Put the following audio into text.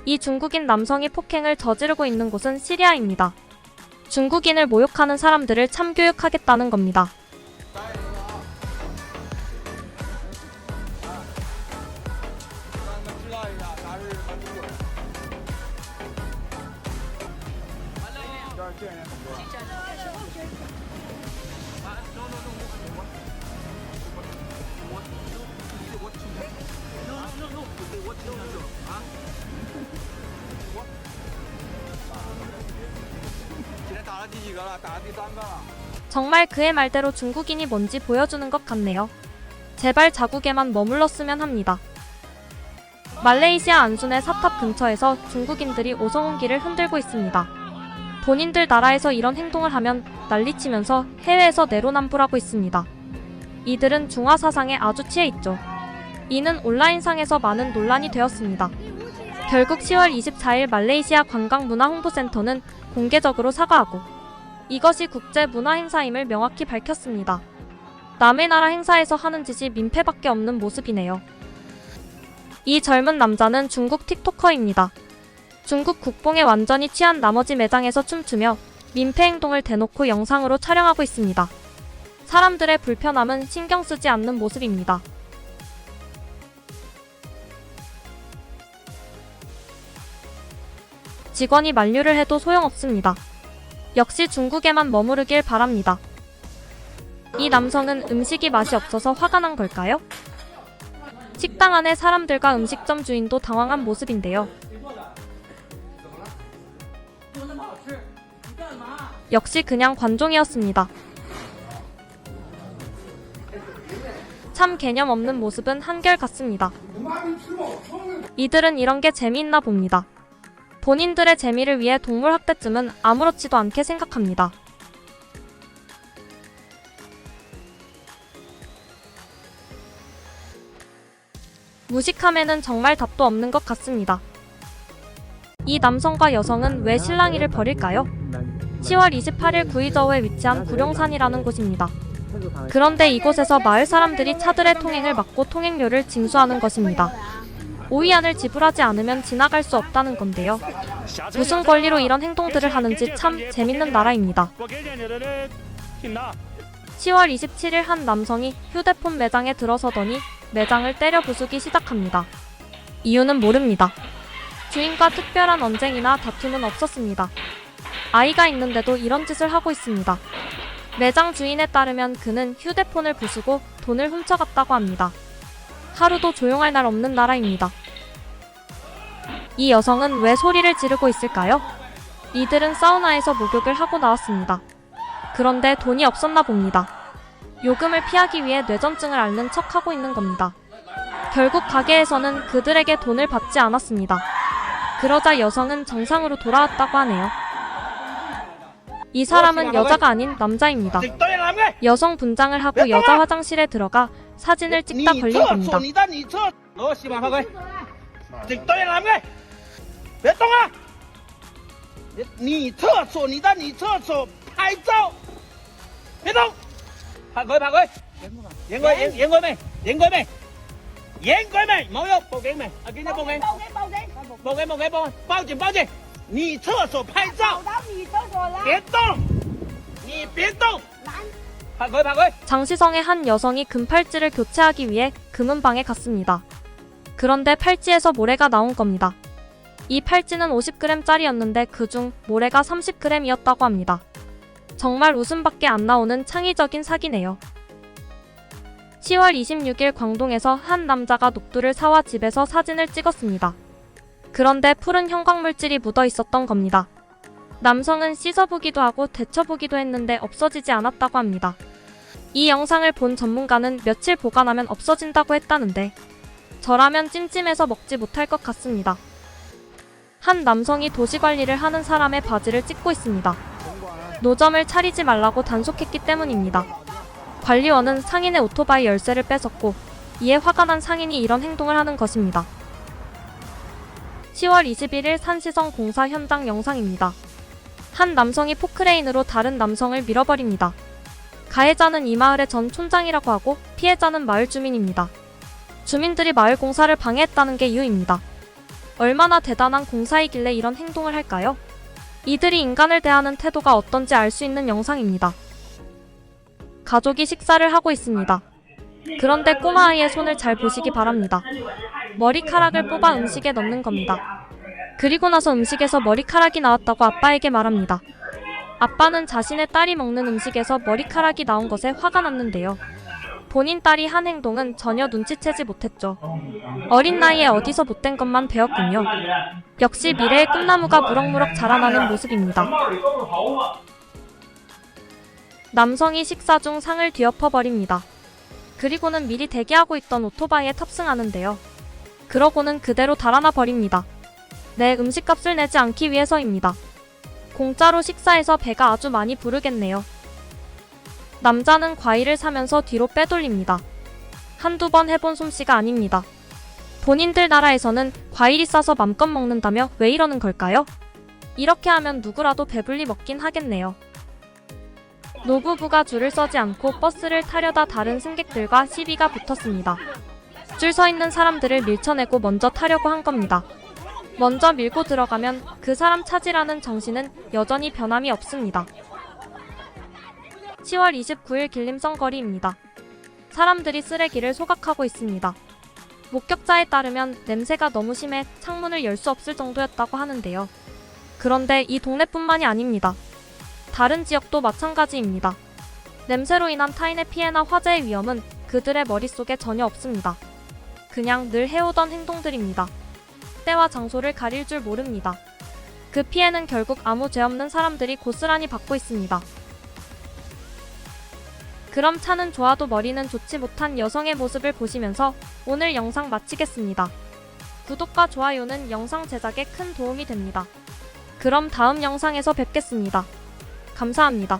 이 중국인 남성이 폭행을 저지르고 있는 곳은 시리아입니다. 중국인을 모욕하는 사람들을 참교육하겠다는 겁니다. 정말 그의 말대로 중국인이 뭔지 보여주는 것 같네요. 제발 자국에만 머물렀으면 합니다. 말레이시아 안순의 사탑 근처에서 중국인들이 오성훈기를 흔들고 있습니다. 본인들 나라에서 이런 행동을 하면 난리치면서 해외에서 내로남불하고 있습니다. 이들은 중화 사상에 아주 취해 있죠. 이는 온라인상에서 많은 논란이 되었습니다. 결국 10월 24일 말레이시아 관광문화홍보센터는 공개적으로 사과하고 이것이 국제문화행사임을 명확히 밝혔습니다. 남의 나라 행사에서 하는 짓이 민폐밖에 없는 모습이네요. 이 젊은 남자는 중국 틱토커입니다. 중국 국뽕에 완전히 취한 나머지 매장에서 춤추며 민폐 행동을 대놓고 영상으로 촬영하고 있습니다. 사람들의 불편함은 신경 쓰지 않는 모습입니다. 직원이 만류를 해도 소용없습니다. 역시 중국에만 머무르길 바랍니다. 이 남성은 음식이 맛이 없어서 화가 난 걸까요? 식당 안에 사람들과 음식점 주인도 당황한 모습인데요. 역시 그냥 관종이었습니다. 참 개념 없는 모습은 한결같습니다. 이들은 이런 게 재미있나 봅니다. 본인들의 재미를 위해 동물학대쯤은 아무렇지도 않게 생각합니다. 무식함에는 정말 답도 없는 것 같습니다. 이 남성과 여성은 왜 실랑이를 벌일까요? 10월 28일 구이저우에 위치한 구룡산이라는 곳입니다. 그런데 이곳에서 마을 사람들이 차들의 통행을 막고 통행료를 징수하는 것입니다. 오이안을 지불하지 않으면 지나갈 수 없다는 건데요. 무슨 권리로 이런 행동들을 하는지 참 재밌는 나라입니다. 10월 27일 한 남성이 휴대폰 매장에 들어서더니 매장을 때려 부수기 시작합니다. 이유는 모릅니다. 주인과 특별한 언쟁이나 다툼은 없었습니다. 아이가 있는데도 이런 짓을 하고 있습니다. 매장 주인에 따르면 그는 휴대폰을 부수고 돈을 훔쳐갔다고 합니다. 하루도 조용할 날 없는 나라입니다. 이 여성은 왜 소리를 지르고 있을까요? 이들은 사우나에서 목욕을 하고 나왔습니다. 그런데 돈이 없었나 봅니다. 요금을 피하기 위해 뇌전증을 앓는 척하고 있는 겁니다. 결국 가게에서는 그들에게 돈을 받지 않았습니다. 그러자 여성은 정상으로 돌아왔다고 하네요. 이 사람은 여자가 아닌 남자입니다. 여성 분장을 하고 여자 화장실에 들어가 사진을 찍다 걸린 겁니다. 장시성의 한 여성이 금팔찌를 교체하기 위해 금은방에 갔습니다. 그런데 팔찌에서 모래가 나온 겁니다. 이 팔찌는 50g짜리였는데 그중 모래가 30g이었다고 합니다. 정말 웃음밖에 안 나오는 창의적인 사기네요. 10월 26일 광동에서 한 남자가 녹두를 사와 집에서 사진을 찍었습니다. 그런데 푸른 형광물질이 묻어 있었던 겁니다. 남성은 씻어보기도 하고 데쳐보기도 했는데 없어지지 않았다고 합니다. 이 영상을 본 전문가는 며칠 보관하면 없어진다고 했다는데 저라면 찜찜해서 먹지 못할 것 같습니다. 한 남성이 도시관리를 하는 사람의 바지를 찍고 있습니다. 노점을 차리지 말라고 단속했기 때문입니다. 관리원은 상인의 오토바이 열쇠를 뺏었고 이에 화가 난 상인이 이런 행동을 하는 것입니다. 10월 21일 산시성 공사 현장 영상입니다. 한 남성이 포크레인으로 다른 남성을 밀어버립니다. 가해자는 이 마을의 전 촌장이라고 하고 피해자는 마을 주민입니다. 주민들이 마을 공사를 방해했다는 게 이유입니다. 얼마나 대단한 공사이길래 이런 행동을 할까요? 이들이 인간을 대하는 태도가 어떤지 알 수 있는 영상입니다. 가족이 식사를 하고 있습니다. 그런데 꼬마아이의 손을 잘 보시기 바랍니다. 머리카락을 뽑아 음식에 넣는 겁니다. 그리고 나서 음식에서 머리카락이 나왔다고 아빠에게 말합니다. 아빠는 자신의 딸이 먹는 음식에서 머리카락이 나온 것에 화가 났는데요. 본인 딸이 한 행동은 전혀 눈치채지 못했죠. 어린 나이에 어디서 못된 것만 배웠군요. 역시 미래의 꿈나무가 무럭무럭 자라나는 모습입니다. 남성이 식사 중 상을 뒤엎어버립니다. 그리고는 미리 대기하고 있던 오토바이에 탑승하는데요. 그러고는 그대로 달아나 버립니다. 내 음식값을 내지 않기 위해서입니다. 공짜로 식사해서 배가 아주 많이 부르겠네요. 남자는 과일을 사면서 뒤로 빼돌립니다. 한두 번 해본 솜씨가 아닙니다. 본인들 나라에서는 과일이 싸서 맘껏 먹는다며 왜 이러는 걸까요? 이렇게 하면 누구라도 배불리 먹긴 하겠네요. 노부부가 줄을 서지 않고 버스를 타려다 다른 승객들과 시비가 붙었습니다. 줄 서 있는 사람들을 밀쳐내고 먼저 타려고 한 겁니다. 먼저 밀고 들어가면 그 사람 차지라는 정신은 여전히 변함이 없습니다. 10월 29일 길림성 거리입니다. 사람들이 쓰레기를 소각하고 있습니다. 목격자에 따르면 냄새가 너무 심해 창문을 열 수 없을 정도였다고 하는데요. 그런데 이 동네뿐만이 아닙니다. 다른 지역도 마찬가지입니다. 냄새로 인한 타인의 피해나 화재의 위험은 그들의 머릿속에 전혀 없습니다. 그냥 늘 해오던 행동들입니다. 때와 장소를 가릴 줄 모릅니다. 그 피해는 결국 아무 죄 없는 사람들이 고스란히 받고 있습니다. 그럼 차는 좋아도 머리는 좋지 못한 여성의 모습을 보시면서 오늘 영상 마치겠습니다. 구독과 좋아요는 영상 제작에 큰 도움이 됩니다. 그럼 다음 영상에서 뵙겠습니다. 감사합니다.